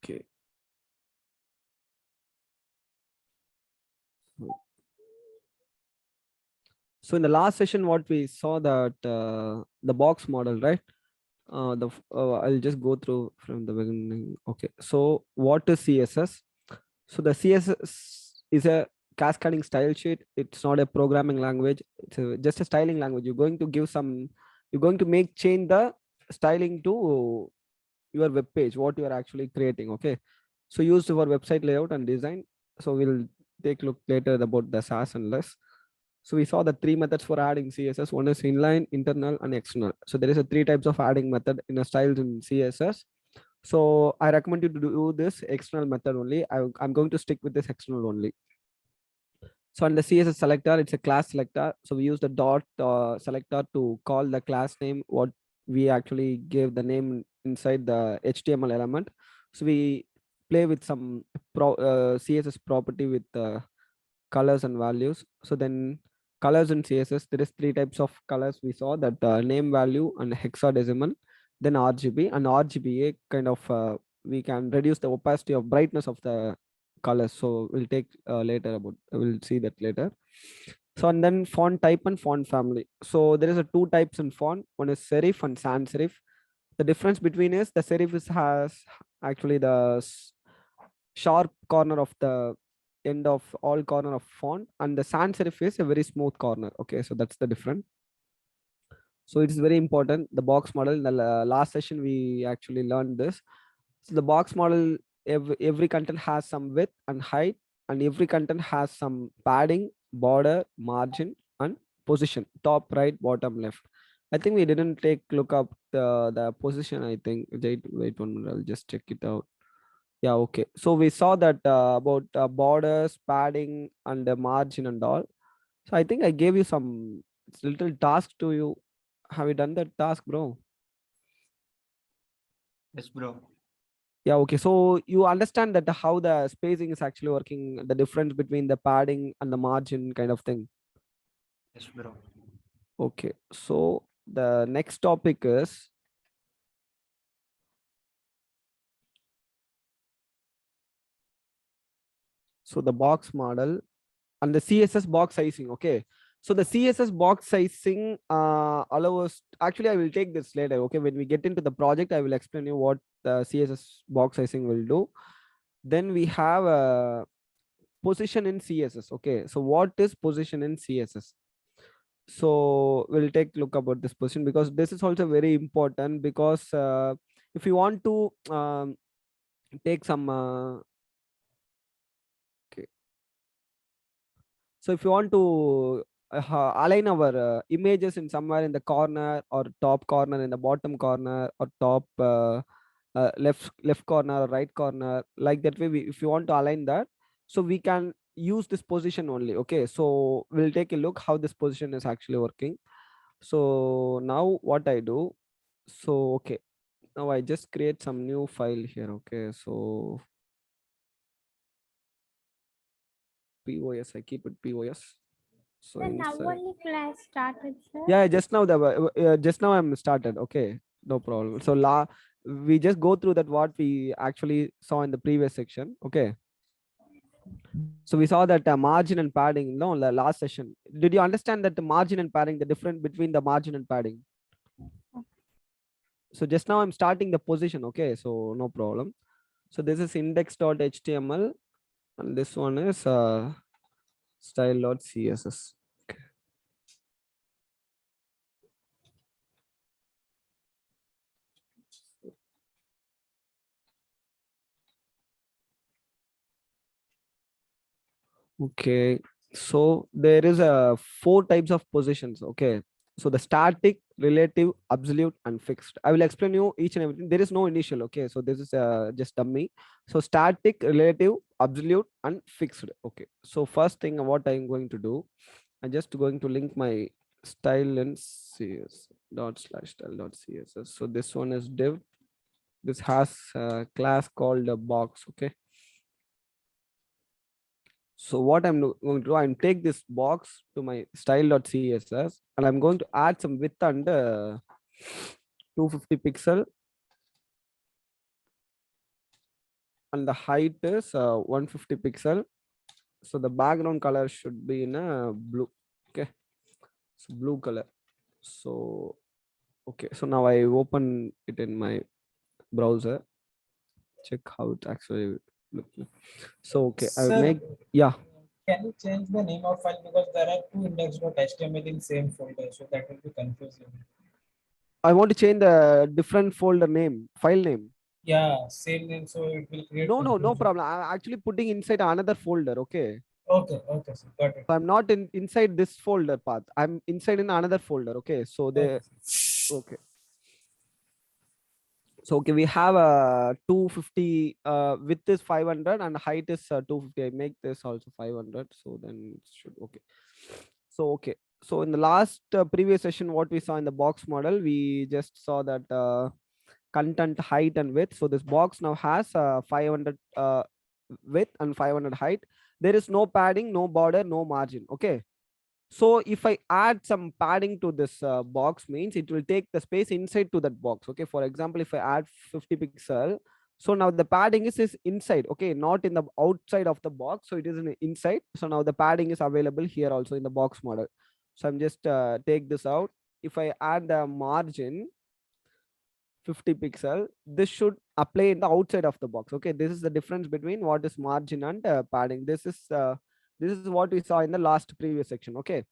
Okay. So in the last session, what we saw that the box model, right? I'll just go through from the beginning. Okay. So what is CSS? So the CSS is a cascading style sheet. It's not a programming language. Just a styling language. You're going to make change the styling to your web page, what you are actually creating. Okay. So used for website layout and design. So we'll take a look later about the SAS and less. So we saw the three methods for adding CSS. One is inline, internal, and external. So there is a three types of adding method in a styles in CSS. So I recommend you to do this external method only. I'm going to stick with this external only. So on the CSS selector, it's a class selector. So we use the dot selector to call the class name, what we actually gave the name inside the HTML element. So we play with some CSS property with colors and values. So then colors in CSS, there is three types of colors. We saw that name value and hexadecimal, then RGB and RGBA kind of we can reduce the opacity of brightness of the colors. So we'll take later about, we'll see that later. So and then font type and font family. So there is a two types in font. One is serif and sans serif. The difference between is the serif has actually the sharp corner of the end of all corner of font, and the sans serif is a very smooth corner. Okay, so that's the difference. So it's very important. The box model in the last session we actually learned this. So the box model, every content has some width and height, and every content has some padding, border, margin, and position, top, right, bottom, left. I think we didn't take look up the position. I think wait 1 minute, I'll just check it out. Yeah, okay. So we saw that about borders, padding, and the margin and all. So I think I gave you some little task to you. Have you done that task, bro? Yes, bro. Yeah, okay. So you understand that how the spacing is actually working, the difference between the padding and the margin kind of thing. Yes, bro. Okay. So the next topic is so the box model and the CSS box sizing. Okay. So the CSS box sizing allows, actually I will take this later. Okay. When we get into the project, I will explain you what the CSS box sizing will do. Then we have a position in CSS. Okay. So what is position in CSS? So we'll take a look about this position, because this is also very important, because if you want to take some okay. So if you want to align our images in somewhere in the corner or top corner, in the bottom corner, or top left corner or right corner, like that way, if you want to align that, so we can use this position only. Okay, so we'll take a look how this position is actually working. So now what I do, so okay, now I just create some new file here. Okay, so POS, I keep it POS. So Then now inside, only class started, sir. yeah, just now I'm started. Okay, no problem. So we just go through that what we actually saw in the previous section. Okay, so we saw that margin and padding, no, the last session. Did you understand that the margin and padding, the difference between the margin and padding? So just now I'm starting the position. Okay, so no problem. So this is index.html, and this one is style.css. Okay, so there is a four types of positions. Okay, so the static, relative, absolute, and fixed. I will explain you each and everything. There is no initial. Okay, so this is just dummy. So static, relative, absolute, and fixed. Okay, so first thing what I'm going to do, I'm just going to link my style and cs dot slash style dot css. So this one is div. This has a class called a box. Okay, so what I'm going to do, I'm take this box to my style.css, and I'm going to add some width and 250 pixel. and the height is 150 pixel. So the background color should be in a blue. Okay, so blue color. So okay, so now I open it in my browser, check how it actually look like. So okay, I Sir, make, yeah, can you change the name of file because there are two index.html in same folder, so that will be confusing. I want to change the different folder name, file name. Yeah, same name, so it will create No confusion. problem. I'm actually putting inside another folder. Okay, Okay, okay, sir, got it. so I'm not in inside this folder path. I'm inside in another folder. Okay, so they, Okay, okay. So okay, we have a 250, width is 500 and height is 250. I make this also 500. So then it should okay. So okay. So in the last previous session, what we saw in the box model, we just saw that content height and width. So this box now has 500 width and 500 height. There is no padding, no border, no margin. Okay. So if I add some padding to this box, means it will take the space inside to that box. Okay, for example, if I add 50 pixel, so now the padding is inside. Okay, not in the outside of the box, so it is in the inside. So now the padding is available here also in the box model. So I'm just take this out. If I add the margin 50 pixel, this should apply in the outside of the box. Okay, this is the difference between what is margin and padding. This is what we saw in the last previous section. Okay,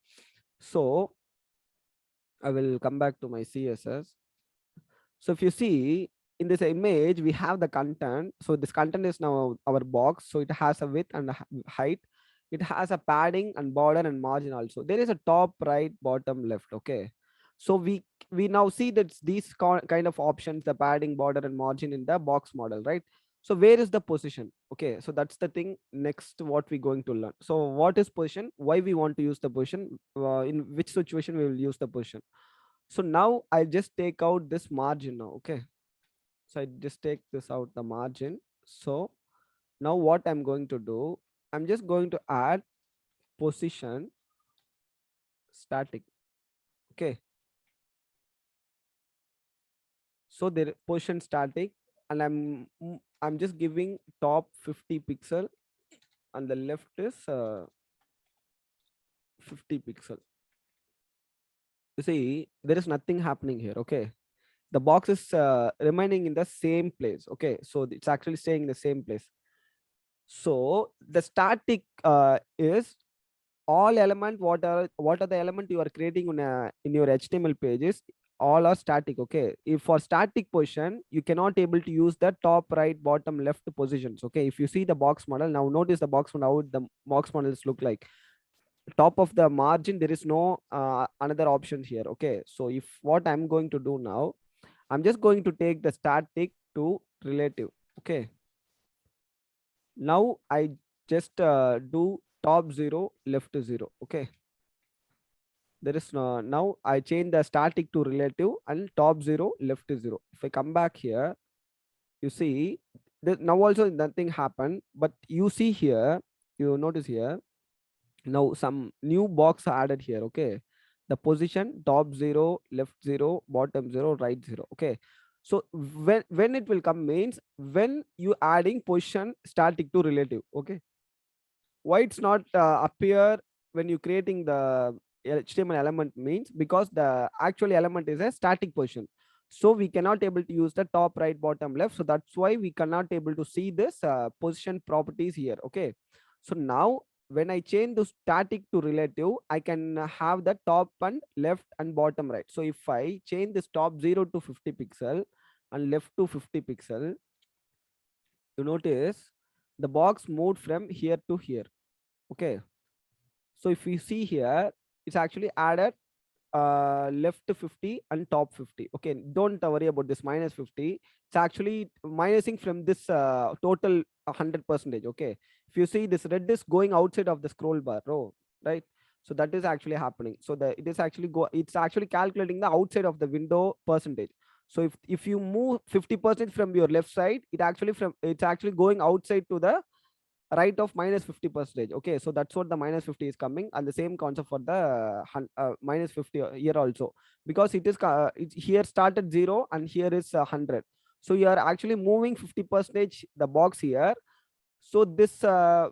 so I will come back to my CSS. So if you see in this image, we have the content. So this content is now our box. So it has a width and a height. It has a padding and border and margin also. There is a top, right, bottom, left. Okay. So we now see that these kind of options, the padding, border, and margin in the box model, right? So where is the position? Okay, so that's the thing. Next, what we're going to learn. So what is position? Why we want to use the position? In which situation we will use the position? So now I just take out this margin now. Okay, so I just take this out the margin. So now what I'm going to do, I'm just going to add position static. Okay, so there position static, and I'm just giving top 50 pixel and the left is 50 pixel. You see there is nothing happening here. Okay, the box is remaining in the same place. Okay, so it's actually staying in the same place. So the static is all element, what are the element you are creating in your HTML pages, all are static. Okay, if for static position you cannot able to use the top, right, bottom, left positions. Okay, if you see the box model now, notice the box model, how the box models look like. Top of the margin there is no another option here. Okay, so if what I'm going to do now, I'm just going to take the static to relative. Okay, now I just do top 0, left 0. Okay, there is no, now I change the static to relative and top 0, left 0. If I come back here, you see that now also nothing happened, but you see here, you notice here, now some new box are added here. Okay, the position top 0, left 0, bottom 0, right 0. Okay, so when it will come means when you adding position static to relative. Okay, why it's not appear when you creating the HTML element means because the actual element is a static position, so we cannot able to use the top, right, bottom, left. So that's why we cannot able to see this position properties here. Okay, so now when I change the static to relative, I can have the top and left and bottom, right. So if I change this top 0 to 50 pixel and left to 50 pixel, you notice the box moved from here to here. Okay, so if you see here, it's actually added left 50 and top 50. Okay, don't worry about this minus 50. It's actually minusing from this total 100%. Okay, if you see this red is going outside of the scroll bar row, right? So that is actually happening. So it is actually it's actually calculating the outside of the window percentage. So if you move 50% from your left side, it's actually going outside to the right of minus 50%. Okay, so that's what the minus 50 is coming, and the same concept for the minus 50 here also, because it is it's here started 0 and here is 100. So you are actually moving 50% the box here. So this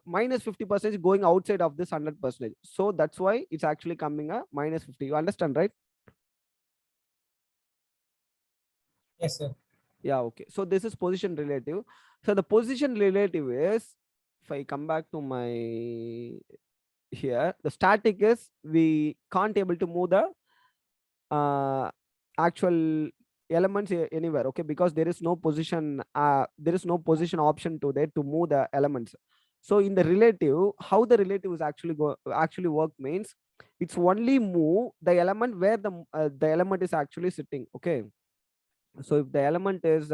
minus 50% going outside of this 100%. So that's why it's actually coming a minus 50. You understand, right? Yes, sir. Yeah, okay. So this is position relative. So the position relative is, if I come back to my here, the static is we can't able to move the actual elements anywhere, okay, because there is no position, there is no position option to there to move the elements. So in the relative, how the relative is actually work means it's only move the element where the element is actually sitting, okay. So if the element is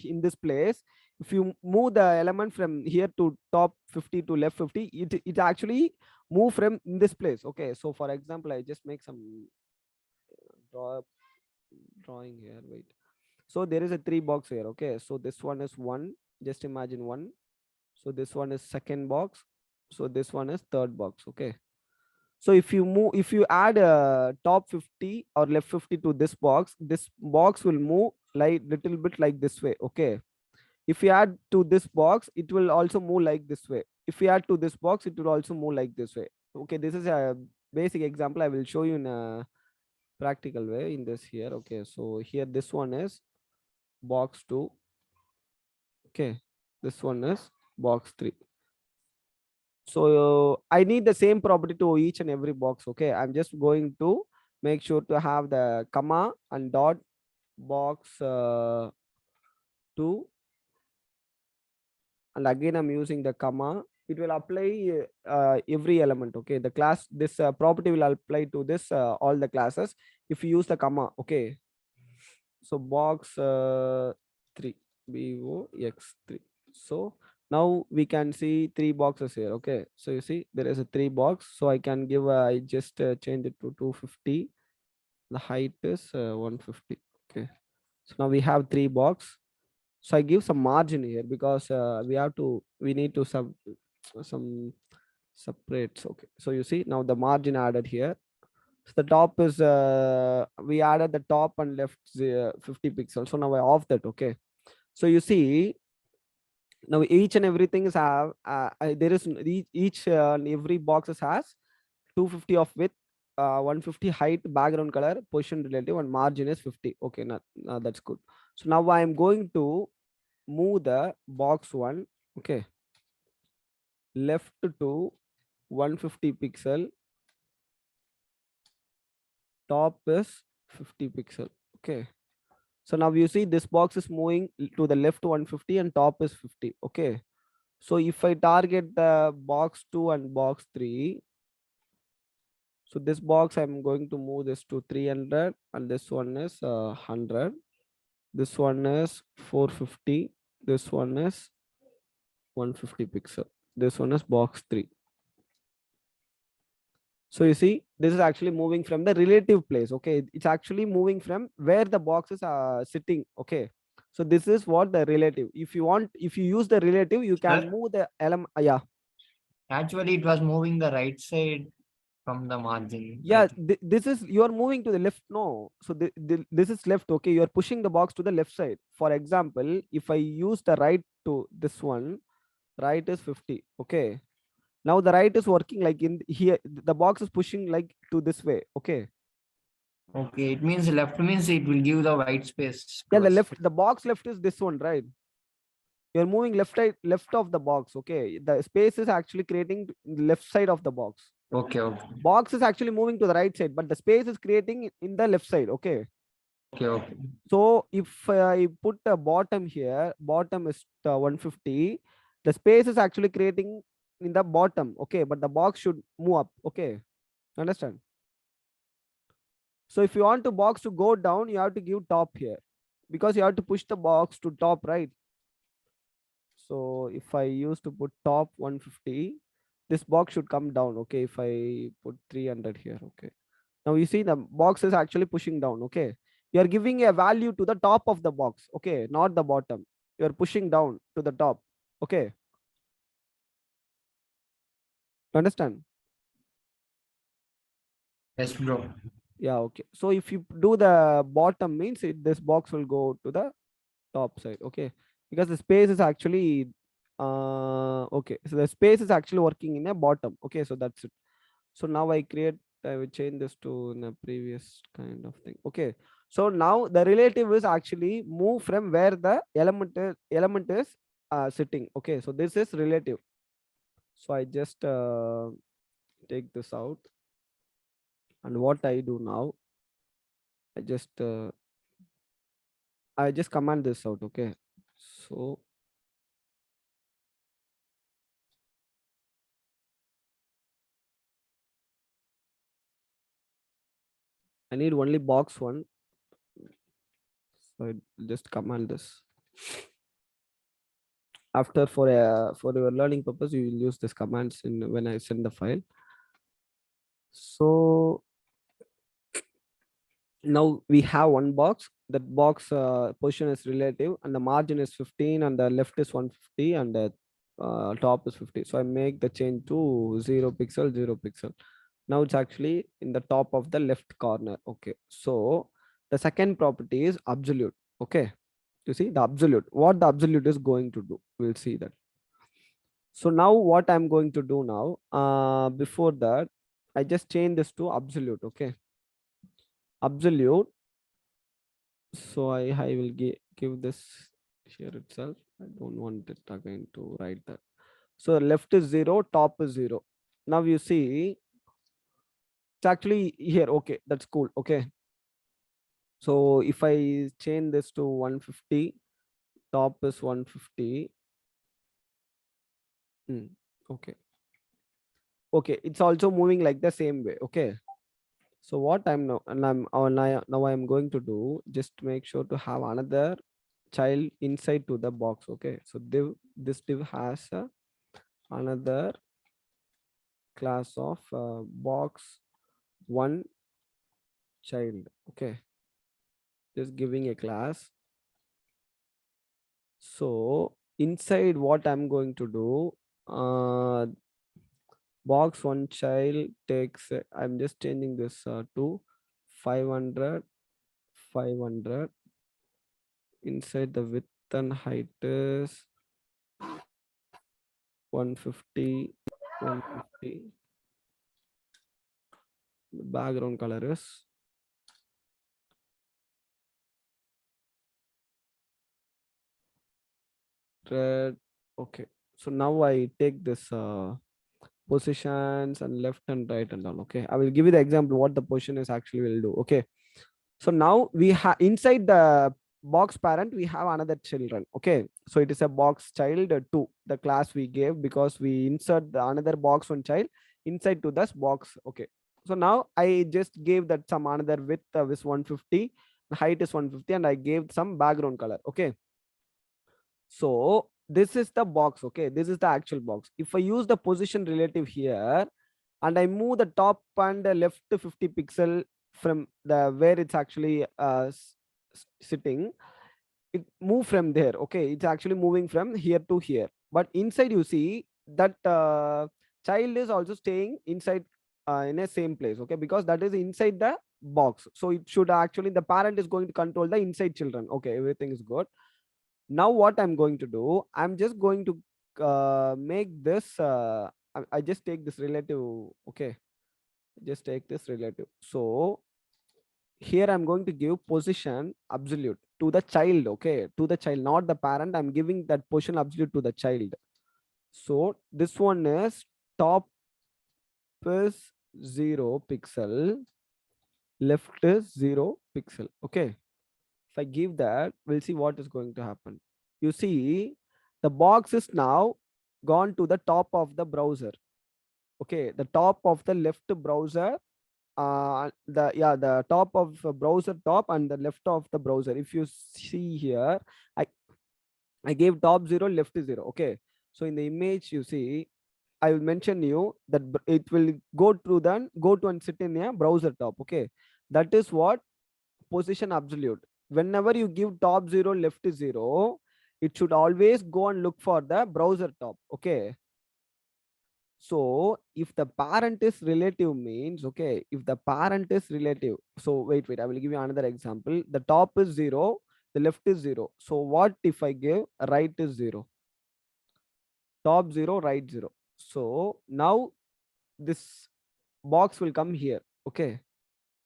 in this place, if you move the element from here to top 50 to left 50, it actually move from in this place, okay. So for example, I just make some draw drawing here, wait. So there is a three box here, okay. So this one is one, just imagine one. So this one is second box, so this one is third box, okay. So if you add top 50 or left 50 to this box will move like little bit like this way, okay. If you add to this box, it will also move like this way. If you add to this box, it will also move like this way, okay. This is a basic example. I will show you in a practical way in this here, okay. So here this one is box 2, okay. This one is box 3. So I need the same property to each and every box, okay. I'm just going to make sure to have the comma and dot box 2, and again I'm using the comma. It will apply every element, okay. The class, this property will apply to this all the classes if you use the comma, okay. So box 3, box3. So now we can see three boxes here, okay. So you see there is a three box, so I can give I just change it to 250. The height is 150, okay. So now we have three box. So I give some margin here because we need to some separates, okay. So you see now the margin added here. So the top is we added the top and left 50 pixels. So now I off that, okay. So you see now each and everything is have there is each and every boxes has 250 of width, 150 height, background color, position relative, and margin is 50, okay. Now, that's good. So now I am going to move the box 1, okay, left to 150 pixel, top is 50 pixel, okay. So now you see this box is moving to the left 150 and top is 50, okay. So if I target the box 2 and box 3, so this box I'm going to move this to 300 and this one is 100, this one is 450, this one is 150 pixel, this one is box 3. So you see, this is actually moving from the relative place, okay. It's actually moving from where the boxes are sitting, okay. So this is what the relative. If you use the relative, you can Sir? move the element. Yeah, Actually, it was moving the right side from the margin. yeah. This is you are moving to the left. No, so this is left, okay. You are pushing the box to the left side. For example, if I use the right to this one, right is 50, okay. Now the right is working like in here. The box is pushing like to this way, okay. Okay, it means left means it will give the white space Yeah, to the us. left, the box left is this one, right? You're moving left side, left of the box, okay. The space is actually creating left side of the box. Okay, okay, Box is actually moving to the right side, but the space is creating in the left side, okay. okay, okay. So if I put a bottom here, bottom is 150, the space is actually creating in the bottom, okay, but the box should move up, okay. Understand? So if you want to box to go down, you have to give top here because you have to push the box to top, right? So if I use to put top 150, this box should come down, okay. If I put 300 here, okay. Now you see the box is actually pushing down, okay. You are giving a value to the top of the box, okay, not the bottom. You are pushing down to the top, okay. Understand? Yes, bro. Yeah, okay. So if you do the bottom means this box will go to the top side. Okay, because the space is actually okay, so the space is actually working in a bottom. Okay, so that's it. So now I will change this to in a previous kind of thing. Okay, so now the relative is actually move from where the element is sitting. Okay, so this is relative. So I just take this out, and what I do now, I just command this out. Okay, so I need only box one. So I just command this. After for your learning purpose, you will use this commands in when I send the file. So now we have one box. That box position is relative, and the margin is 15, and the left is 150, and the top is 50. So I make the change to 0 pixel, 0 pixel. Now it's actually in the top of the left corner. Okay, so the second property is absolute. Okay, you see the absolute, what the absolute is going to do, we'll see that. So now what I'm going to do now, before that, I just change this to absolute. Okay, absolute. So I will give this here itself. I don't want it again to write that. So left is 0, top is 0. Now you see it's actually here. Okay, that's cool. Okay, so if I change this to 150, top is 150. Okay, okay, it's also moving like the same way. Okay, so what I'm now, and now I'm going to do, just make sure to have another child inside to the box. Okay, so this div has another class of box one child. Okay, just giving a class. So inside what I'm going to do, box one child takes I'm just changing this to 500, 500. Inside the width and height is 150, 150. The background color is red. Okay, so now I take this positions and left and right and all. Okay, I will give you the example what the position is actually will do. Okay, so now we have inside the box parent we have another children. Okay, so it is a box child 2, the class we gave, because we insert the another box one child inside to this box. Okay, so now I just gave that some another width is 150, height is 150, and I gave some background color. Okay, so this is the box. Okay, this is the actual box. If I use the position relative here and I move the top and the left 50 pixel from the where it's actually sitting, it move from there. Okay, it's actually moving from here to here, but inside you see that child is also staying inside in a same place. Okay, because that is inside the box, so it should actually the parent is going to control the inside children. Okay, everything is good. Now what I'm going to do, I'm just going to make this I just take this relative. Okay, just take this relative. So here I'm going to give position absolute to the child. Okay, to the child, not the parent. I'm giving that position absolute to the child. So this one is top is 0 pixel, left is 0 pixel. Okay, if I give that, we'll see what is going to happen. You see the box is now gone to the top of the browser. Okay, the top of the left browser, the top of browser top and the left of the browser. If you see here, I gave top 0, left 0. Okay, so in the image you see, I will mention you that it will go to and sit in a browser top. Okay, that is what position absolute. Whenever you give top 0, left 0, it should always go and look for the browser top. Okay, so if the parent is relative means, okay, if the parent is relative, so wait, I will give you another example. The top is 0, the left is 0. So what if I give right is 0, top 0, right 0? So now this box will come here. Okay,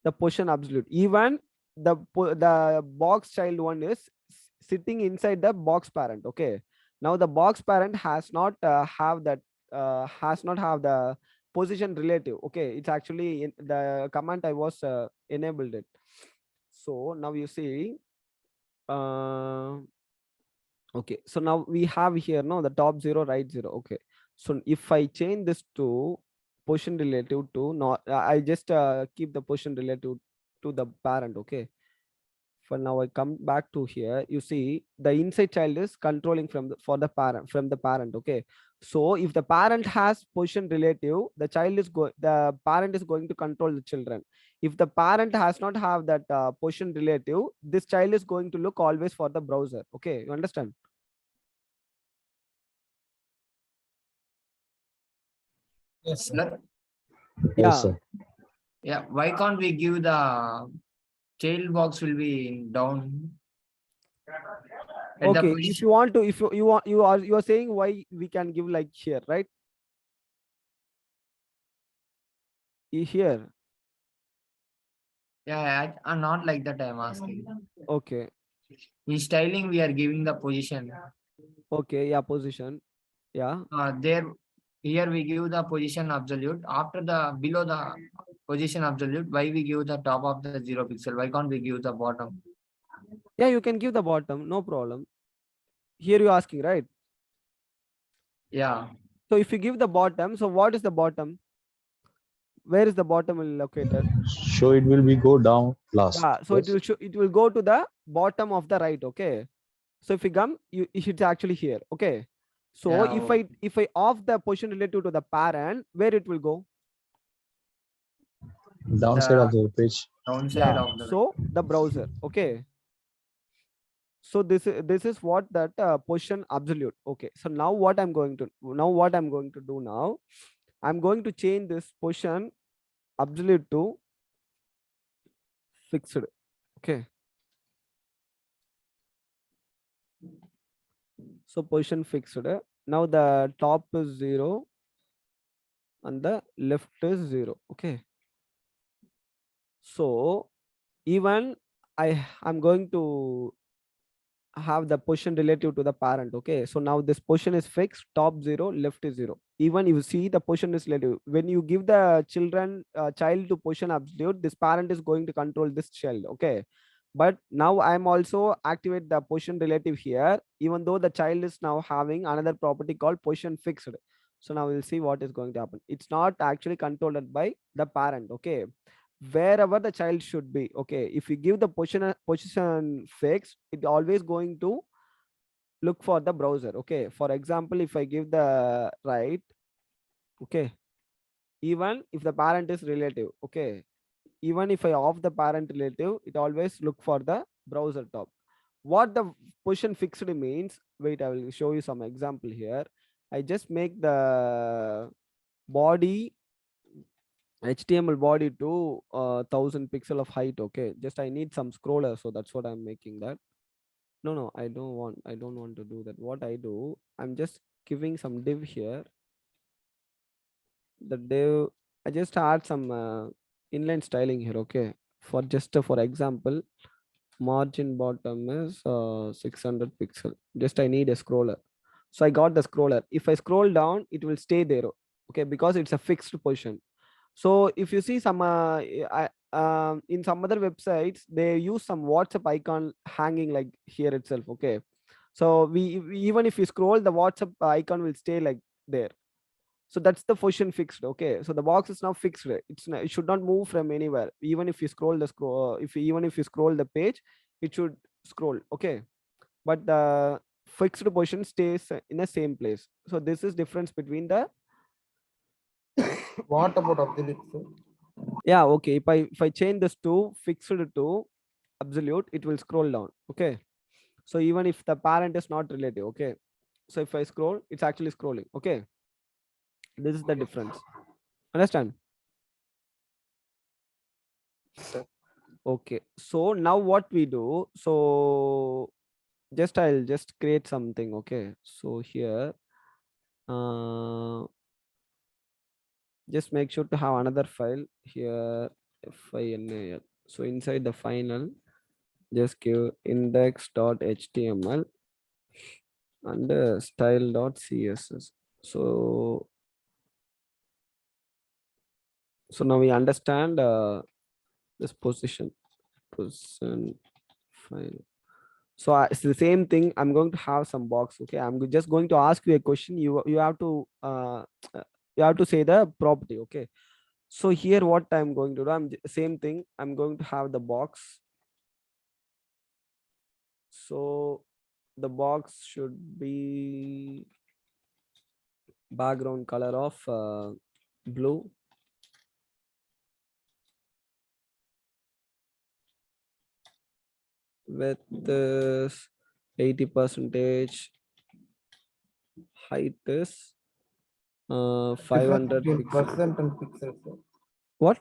the position absolute. Even the box child one is sitting inside the box parent. Okay, now the box parent has not have that has not have the position relative. Okay, it's actually in the command I was enabled it. So now you see okay, so now we have here no the top 0, right 0. Okay, so if I change this to position relative to not I just keep the position relative to the parent. Okay, for now I come back to here, you see the inside child is controlling from the for the parent from the parent. Okay, so if the parent has position relative, the child is the parent is going to control the children. If the parent has not have that position relative, this child is going to look always for the browser. Okay, you understand? Yes, sir. Sir, Yes, Yeah. sir. yeah, why can't we give the child box will be down? At the Okay, if position, you want to, if you want, you are saying why we can give like here, right? Here. yeah, I'm not like that. I'm asking. Okay. In styling, we are giving the position. Okay. Yeah. Position. Yeah. There, here we give the position absolute. After the below the position absolute, why we give the top of the 0 pixel? Why can't we give the bottom? Yeah. You can give the bottom. No problem. Here you're asking, right? Yeah, So if you give the bottom, so what is the bottom? Where is the bottom located? So it will be go down last. Yeah. So Yes. it will go to the bottom of the right. Okay. So if you come, it's actually here. Okay. So yeah, if I off the position relative to the parent, where it will go? Downside the of the page. downside Yeah. of the So the browser. Okay. So this is what that position absolute. Okay, so now what I'm going to do now, I'm going to change this position absolute to fixed. Okay, so position fixed. Now the top is 0 and the left is 0. Okay, so even I'm going to have the position relative to the parent. Okay, so now this position is fixed, top 0, left is 0. Even you see the position is relative, when you give the child to position absolute, this parent is going to control this child. Okay, but now I'm also activate the position relative here, even though the child is now having another property called position fixed. So now we'll see what is going to happen. It's not actually controlled by the parent. Okay, wherever the child should be. Okay, if you give the position fixed, it always going to look for the browser. Okay, for example, if I give the right, okay, even if the parent is relative, okay, even if I off the parent relative, it always look for the browser top. What the position fixed means, wait, I will show you some example here. I just make the body HTML body to 1000 pixel of height. Okay, just I need some scroller, so that's what I'm making that. No, I don't want to do that. What I do, I'm just giving some div here. The div, I just add some inline styling here. Okay, for just for example, margin bottom is 600 pixel. Just I need a scroller, so I got the scroller. If I scroll down, it will stay there. Okay, because it's a fixed position. So if you see some in some other websites, they use some WhatsApp icon hanging like here itself. Okay, so even if you scroll, the WhatsApp icon will stay like there. So that's the position fixed. Okay, so the box is now fixed. It should not move from anywhere. Even if you scroll the even if you scroll the page, it should scroll. Okay, but the fixed position stays in the same place. So this is difference between the What about absolute, sir? yeah. Okay, if I change this to fixed to absolute, it will scroll down. Okay, so even if the parent is not relative. Okay, so if I scroll, it's actually scrolling. Okay, this is the difference. Understand? Sir. Okay, so now what we do, so I'll just create something. Okay, so here just make sure to have another file here, final. So inside the final, just give index.html and style.css. So now we understand this position file. So it's the same thing. I'm going to have some box. Okay, just going to ask you a question. You have to you have to say the property. Okay, so here what I'm going to do, same thing. I'm going to have the box. So the box should be background color of blue. With this 80%, height is 500 between pixels. percent and pixels. Sir. What?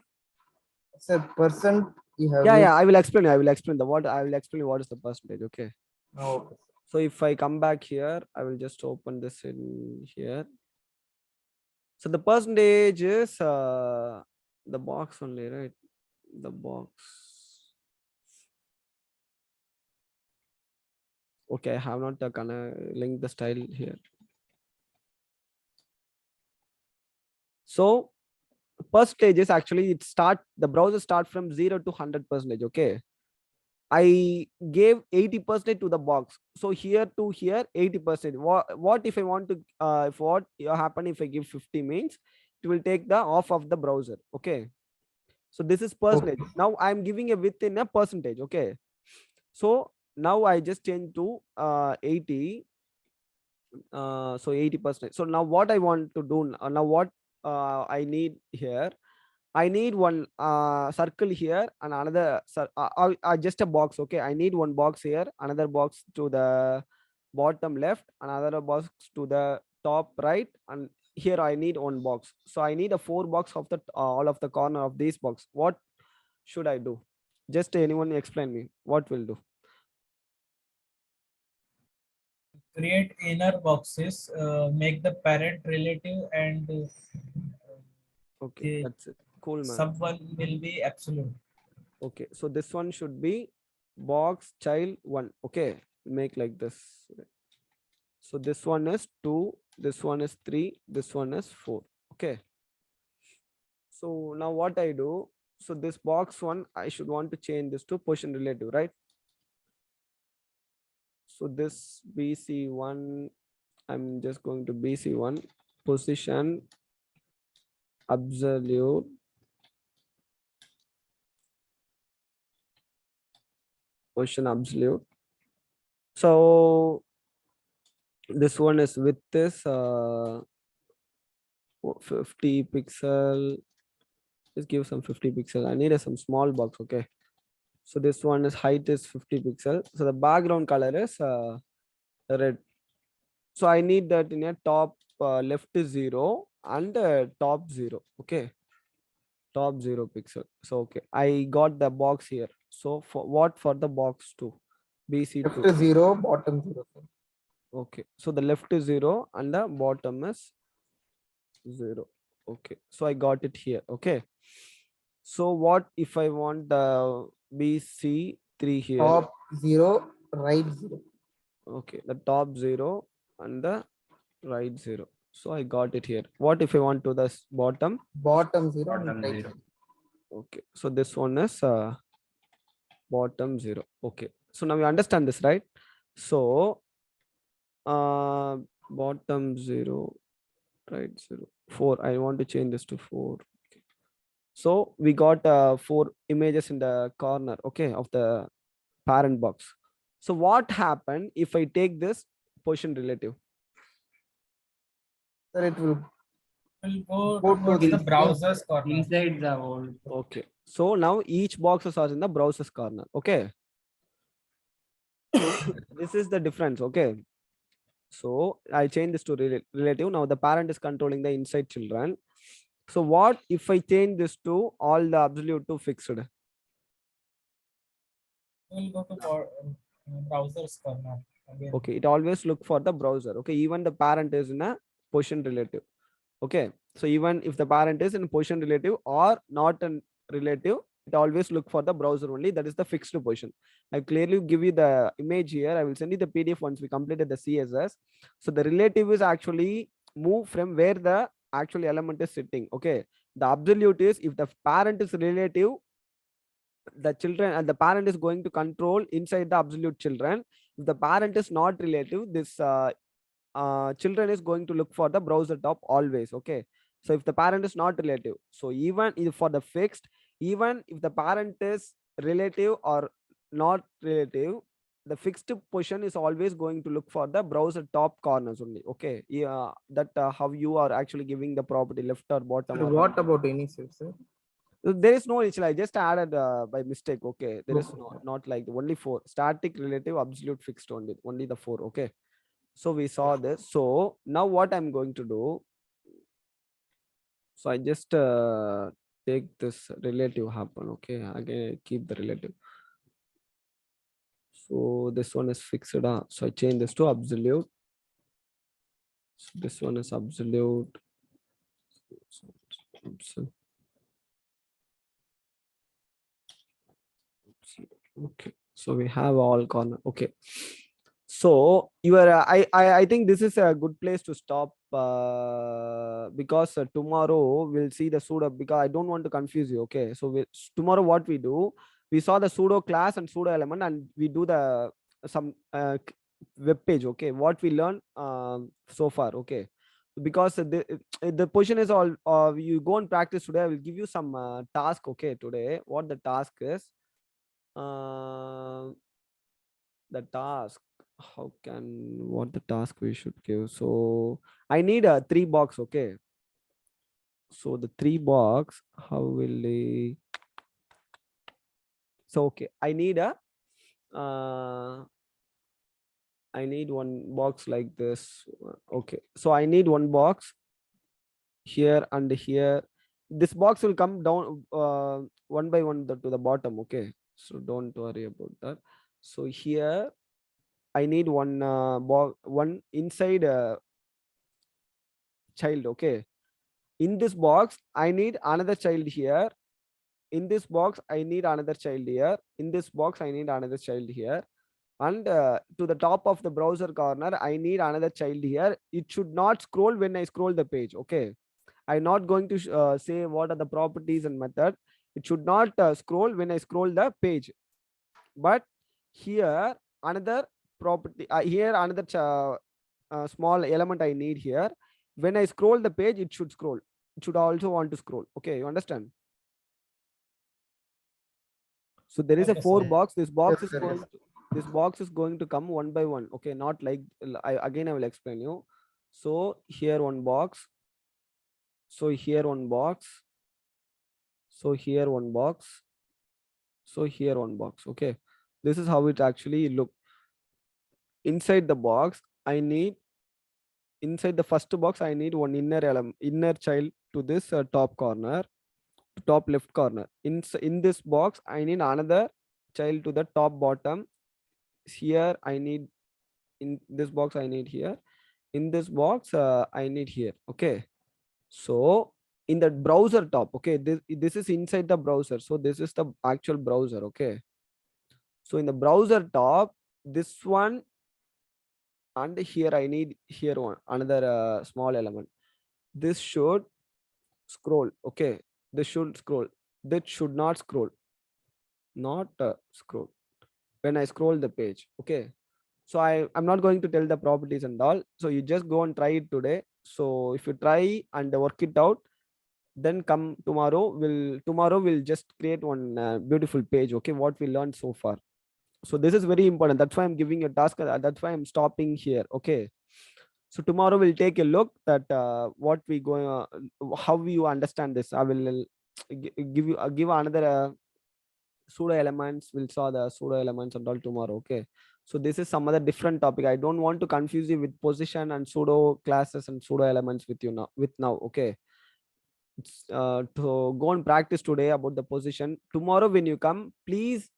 Sir, percent you have. Yeah, I will explain. I will explain what is the percentage. Okay. Oh, okay. So if I come back here, I will just open this in here. So the percentage is the box only, right? The box. Okay, I have not linked the style here. So percentage is actually the browser start from 0 to 100%. Okay. I gave 80% to the box. So here to here 80%. What if I want to if what happen if I give 50 means it will take the off of the browser. Okay. So this is percentage. Okay. Now I'm giving a within a percentage. Okay. So now I just change to 80. So 80%. So now what I want to do now, what I need here, I need one circle here and another just a box. Okay, I need one box here, another box to the bottom left, another box to the top right, and here I need one box. So I need a 4 box of the all of the corner of this box. What should I do? Just anyone explain me what will do. Create inner boxes, make the parent relative, and Okay, the that's it. Cool, man. sub one will be absolute. Okay, so this one should be box child 1. Okay, make like this. So this one is 2, this one is 3, this one is 4. Okay. So now what I do, so this box one, I should want to change this to position relative, right? So this BC1, I'm just going to BC1 position absolute position absolute. So this one is with this 50 pixel. Just give some 50 pixel. I need some small box. Okay. So this one is height is 50 pixel. So the background color is red. So I need that in a top left is 0 and top 0. Okay. Top 0 pixel. So okay, I got the box here. So for the box 2, BC2. Left is 0, bottom 0. Sir. Okay. So the left is 0 and the bottom is 0. Okay. So I got it here. Okay. So what if I want the BC3 here? Top 0, right 0. Okay, the top 0 and the right 0. So I got it here. What if I want to the bottom? Bottom 0 Bottom and right 0. 0. Okay, so this one is bottom 0. Okay, so now you understand this, right? So bottom 0, right 0, 4. I want to change this to 4. Okay. So we got 4 images in the corner, okay, of the parent box. So what happened if I take this position relative? Sir, it will Will go go to towards the the browser's corner. Inside the whole. Okay, so now each boxes are in the browser's corner. Okay. This is the difference. Okay. So I change this to relative. Now the parent is controlling the inside children. So what if I change this to all the absolute to fixed? We'll go to browser's corner again. Okay, it always look for the browser. Okay, even the parent is in a position relative. Okay, so even if the parent is in position relative or not in relative, it always look for the browser only. That is the fixed position. I clearly give you the image here. I will send you the PDF once we completed the CSS. So the relative is actually move from where the actual element is sitting. Okay, the absolute is if the parent is relative, the children and the parent is going to control inside the absolute children. If the parent is not relative, this children is going to look for the browser top always. Okay, so if the parent is not relative, so even if for the fixed, even if the parent is relative or not relative, the fixed position is always going to look for the browser top corners only. Okay, yeah, that how you are actually giving the property left or bottom Sir, or what about initial, sir? there is no initial. I just added by mistake. Okay, there is Okay. not like only four static, relative, absolute, fixed only the four. Okay, so we saw this. So now what I'm going to do, so I just take this relative happen. Okay, again keep the relative. So this one is fixed. So I change this to absolute. So this one is absolute. Absolute. Okay, so we have all corner. Okay, so you are I think this is a good place to stop because tomorrow we'll see the pseudo, because I don't want to confuse you. Okay, so tomorrow what we do, we saw the pseudo class and pseudo element, and we do the some web page. Okay, what we learn so far. Okay, because the position is all you go and practice today. I will give you some task. Okay, today what the task is, uh, the task, how can, what the task we should give. So I need a 3 box. Okay, so the 3 box, how will they, so okay, I need a I need one box like this. Okay, so I need one box here and here. This box will come down one by one to the bottom. Okay, so don't worry about that. So here I need one one inside child. Okay, in this box I need another child here. In this box I need another child here. In this box I need another child here. And to the top of the browser corner I need another child here. It should not scroll when I scroll the page. Okay, I'm not going to say what are the properties and method. It should not scroll when I scroll the page. But here another property, here another small element I need here. When I scroll the page, it should scroll. It should also want to scroll. Okay, you understand? So there is a Okay, four sir. box. This box Yes, is sir, going yes. to, this box is going to come one by one. Okay, not like again I will explain you. So here one box. So here one box. So here one box. So here one box. Okay, this is how it actually look. Inside the box, I need, inside the first box I need one inner element, inner child to this top corner, top left corner. In this box I need another child to the top bottom. Here I need, in this box I need here. In this box I need here. Okay, so in the browser top, okay, this is inside the browser, so this is the actual browser. Okay, so in the browser top, this one, and here I need here one another small element. This should scroll. Okay, this should scroll. That should not scroll, not scroll when I scroll the page. Okay, so I'm not going to tell the properties and all, so you just go and try it today. So if you try and work it out, then come tomorrow, we'll just create one beautiful page. Okay, what we learned so far. So this is very important, that's why I'm giving you a task, that's why I'm stopping here. Okay, so tomorrow we'll take a look that what we going how you understand this. I will give you give another pseudo elements. We'll saw the pseudo elements and all tomorrow. Okay, so this is some other different topic. I don't want to confuse you with position and pseudo classes and pseudo elements with you now, okay. It's to go and practice today about the position. Tomorrow when you come, please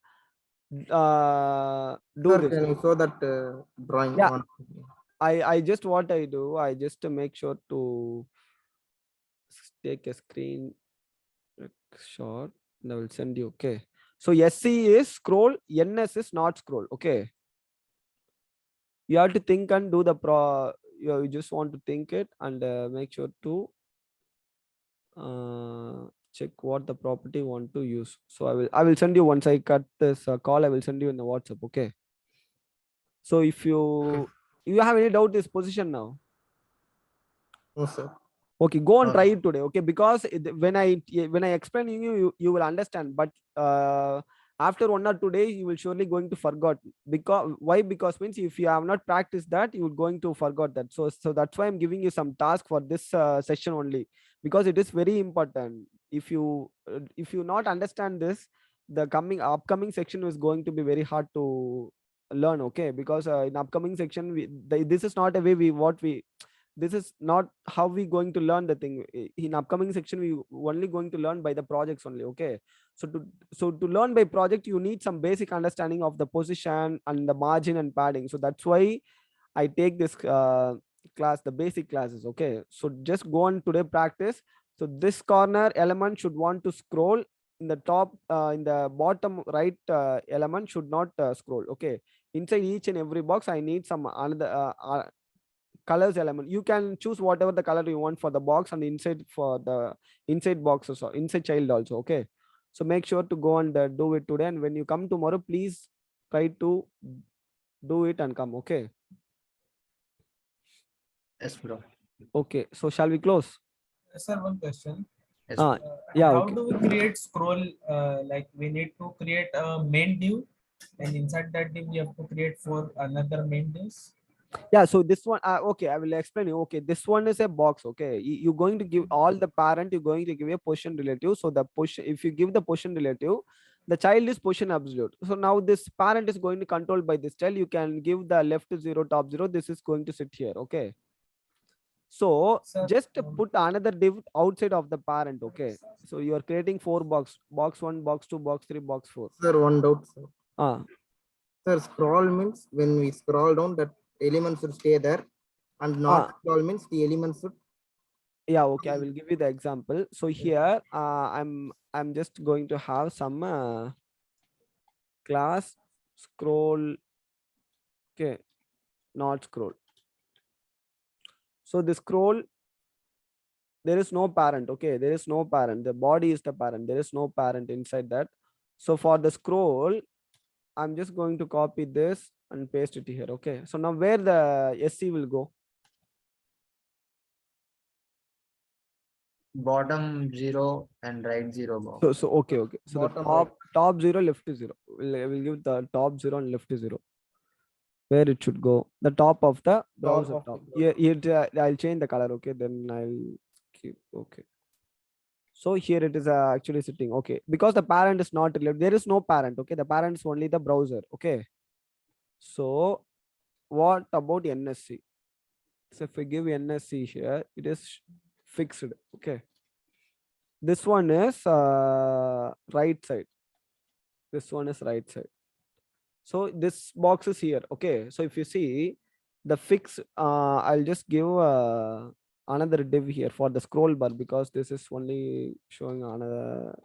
do Sir, this. can you show that drawing Yeah. on? I just what I do, I just make sure to take a screen shot and I will send you. Okay. So SC is scroll, NS is not scroll. Okay. You have to think and do the you just want to think it and make sure to check what the property want to use. So I will send you once I cut this call. I will send you in the WhatsApp. Okay. So if you have any doubt this position now, No, sir. okay, go and No, try sir. it today. Okay, because when I explain you will understand. But after 1 or 2 days, you will surely going to forget. Because why? Because means if you have not practiced that, you will going to forget that. So that's why I'm giving you some task for this session only, because it is very important. If you not understand this, the upcoming section is going to be very hard to learn. Okay, because in upcoming section this is not a way this is not how we going to learn the thing. In upcoming section we only going to learn by the projects only. Okay, so to learn by project you need some basic understanding of the position and the margin and padding. So that's why I take this class, the basic classes. Okay, so just go on today practice. So this corner element should want to scroll in the top, in the bottom right element should not scroll. Okay, inside each and every box I need some another colors element. You can choose whatever the color you want for the box and inside for the inside boxes or inside child also. Okay, so make sure to go and do it today, and when you come tomorrow please try to do it and come. Okay. Yes, bro. Okay, so shall we close? Sir, one question. Yes, uh bro. yeah, How okay. do we create scroll? Like we need to create a main div, and inside that div we have to create for another main divs. Yeah, so this one okay, I will explain you. Okay, this one is a box. Okay, you're going to give all the parent, you're going to give a position relative. So the position, if you give the position relative, the child is position absolute. So now this parent is going to control by this child. You can give the left 0, top 0. This is going to sit here. Okay, so Sir, just put another div outside of the parent. Okay, so you are creating 4 box 1, box 2, box 3, box 4. Sir, one doubt, sir. Ah, Sir, scroll means when we scroll down, that element should stay there, and not ah, scroll means the element should. yeah, okay, I will give you the example. So here I'm just going to have some class scroll. Okay, not scroll. So the scroll, there is no parent. Okay, there is no parent. The body is the parent. There is no parent inside that. So for the scroll, I'm just going to copy this and paste it here. Okay, so now where the SC will go? Bottom 0 and right 0 box. So okay. So the Bottom top 0, left 0. We'll give the top 0 and left 0. Where it should go, the top of the browser of the top. browser. Yeah, I'll change the color. Okay, then I'll keep. Okay, so here it is actually sitting. Okay, because the parent is not related, there is no parent. Okay, the parent is only the browser. Okay, so what about NSC? So if we give NSC here, it is fixed. Okay, this one is right side, this one is right side. So this box is here. Okay, so if you see the fix, I'll just give another div here for the scroll bar, because this is only showing another.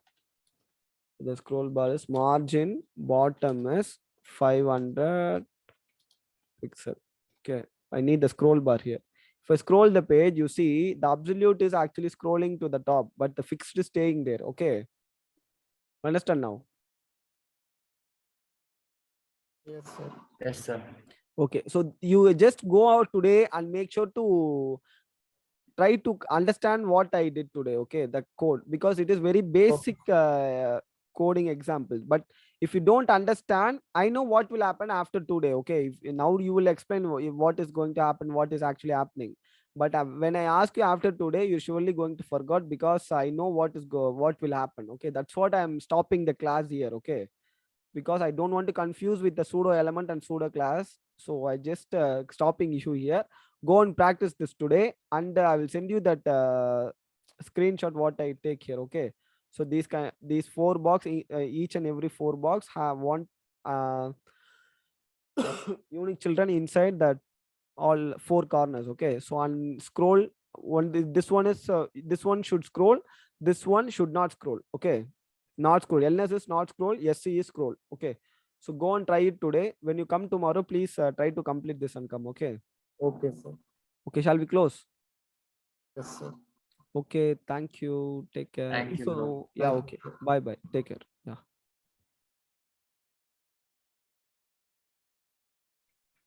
The scroll bar is margin, bottom is 500 pixel. Okay, I need the scroll bar here. If I scroll the page, you see the absolute is actually scrolling to the top, but the fixed is staying there. Okay, understand now? Yes, sir. Yes, sir. Okay, so you just go out today and make sure to try to understand what I did today. Okay, the code, because it is very basic coding examples. But if you don't understand, I know what will happen after today. Okay, now you will explain what is going to happen, what is actually happening. But when I ask you after today, you're surely going to forget, because I know what will happen. Okay, that's what I'm stopping the class here. Okay, because I don't want to confuse with the pseudo element and pseudo class. So I just stopping issue here. Go and practice this today, and I will send you that screenshot what I take here. Okay. So these 4 box, each and every 4 box have one unique children inside that all four corners. Okay, so on scroll one, this one is this one should scroll, this one should not scroll. Okay, not scroll, LNS is not scroll, SC is scroll. Okay, so go and try it today. When you come tomorrow, please try to complete this and come. Okay. Okay, sir. Okay, shall we close? Yes, sir. Okay, thank you, take care. Thank you, bro. So yeah, Thank okay, you. bye bye, take care.